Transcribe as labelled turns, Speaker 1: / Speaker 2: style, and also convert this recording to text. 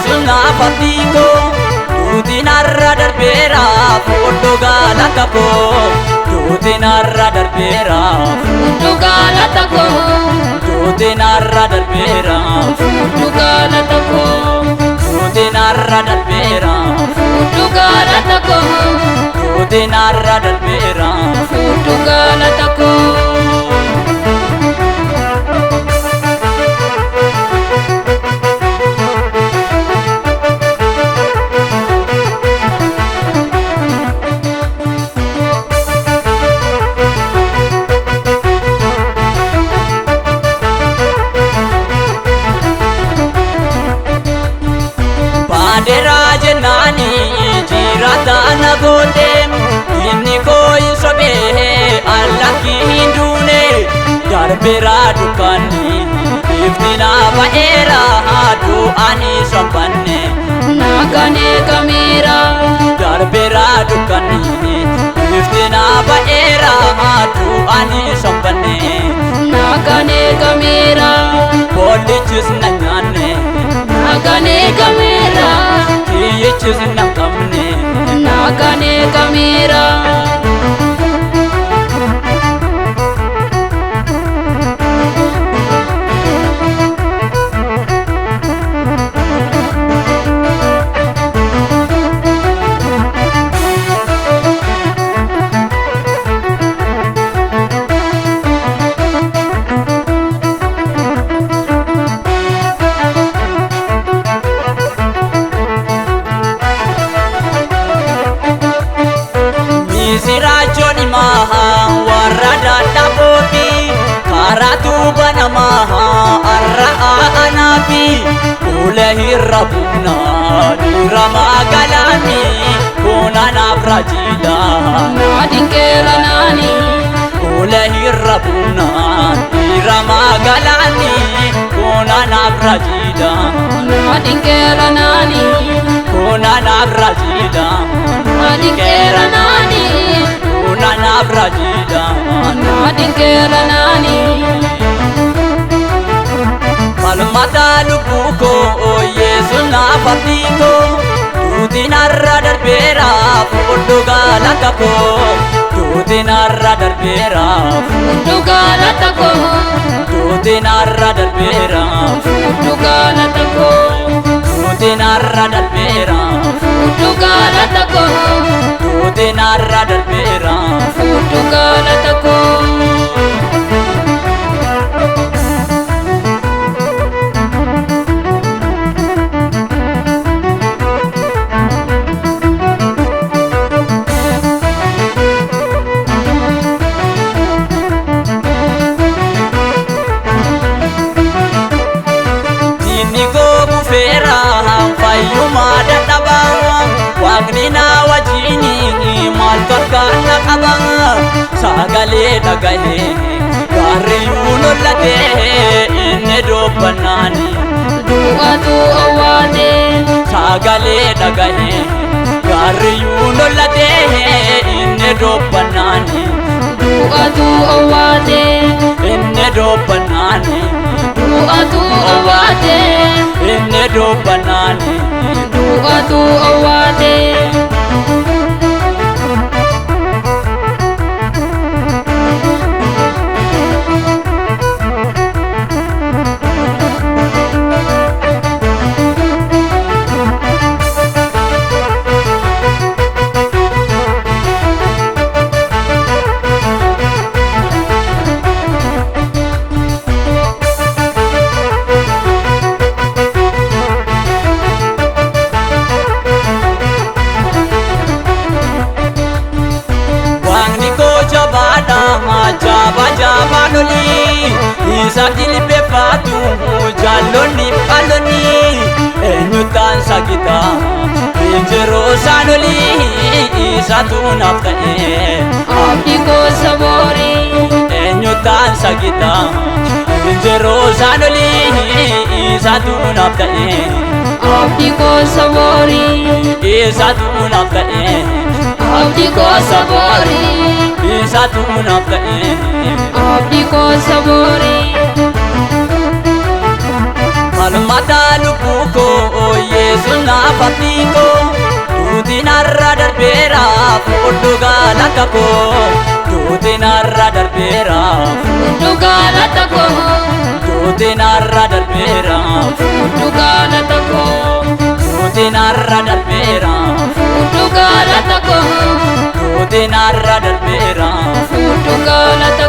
Speaker 1: Yesus nafatiko Tuti narra darbera Foto galata ko Tuti narra darbera
Speaker 2: Foto galata ko
Speaker 1: Tuti narra darbera
Speaker 2: Foto galata ko
Speaker 1: Tuti narra darbera
Speaker 2: Foto galata ko
Speaker 1: Tuti narra darbera
Speaker 2: Foto galata ko
Speaker 1: Adera jenani jirata na godem inni koi sobe Allah ki hindune darbera dukani iftina baera do ani sampanne
Speaker 2: nagane kamera
Speaker 1: darbera dukani iftina baera do ani sampanne
Speaker 2: nagane kamera
Speaker 1: polichis nanyane
Speaker 2: nagane kamera
Speaker 1: Yesus nakamne
Speaker 2: nagane kamera Sirajoni maha warada daboti karatu bana maha arra anabi ulahi rabuna dirama galami kuna nabrajila nadinkela nani
Speaker 1: ulahi rabuna dirama galami kuna nabrajila
Speaker 2: nadinkela nani
Speaker 1: kuna nabrajila
Speaker 2: nadinkela nani
Speaker 1: kuna nabrajila
Speaker 2: nadinkela nani
Speaker 1: Palmata lukuko o Yesus nafatiko Tuti narra darbera Foto galata ko Tuti narra darbera
Speaker 2: Foto galata ko
Speaker 1: Tuti narra darbera
Speaker 2: Foto galata ko
Speaker 1: Tuti narra darbera
Speaker 2: Foto galata ko
Speaker 1: Tuti narra darbera
Speaker 2: Foto galata ko
Speaker 1: Wagnina wajini mal torkana kabanga sagale dagahe gari unolate inne do banani
Speaker 2: duatu awade
Speaker 1: sagale dagahe gari unolate inne do banani
Speaker 2: duatu awade
Speaker 1: inne do banani
Speaker 2: duatu awade
Speaker 1: inne do banani
Speaker 2: duatu awade
Speaker 1: Sakili befatu jaloni kaloni enyutan sakita injero sanoli isatu naftae
Speaker 2: abdi ko sabori
Speaker 1: enyutan sakita injero sanoli isatu naftae
Speaker 2: abdi ko sabori
Speaker 1: isatu naftae
Speaker 2: abdi ko sabori
Speaker 1: isatu naftae
Speaker 2: abdi ko sabori
Speaker 1: falmata lubuko Yesus nafatiko Tutinarra darbera Fudu galatako Tutinarra darbera
Speaker 2: Fudu galatako
Speaker 1: Tutinarra darbera
Speaker 2: Fudu galatako
Speaker 1: Tutinarra darbera
Speaker 2: Fudu galatako
Speaker 1: Tutinarra darbera
Speaker 2: Fudu galatako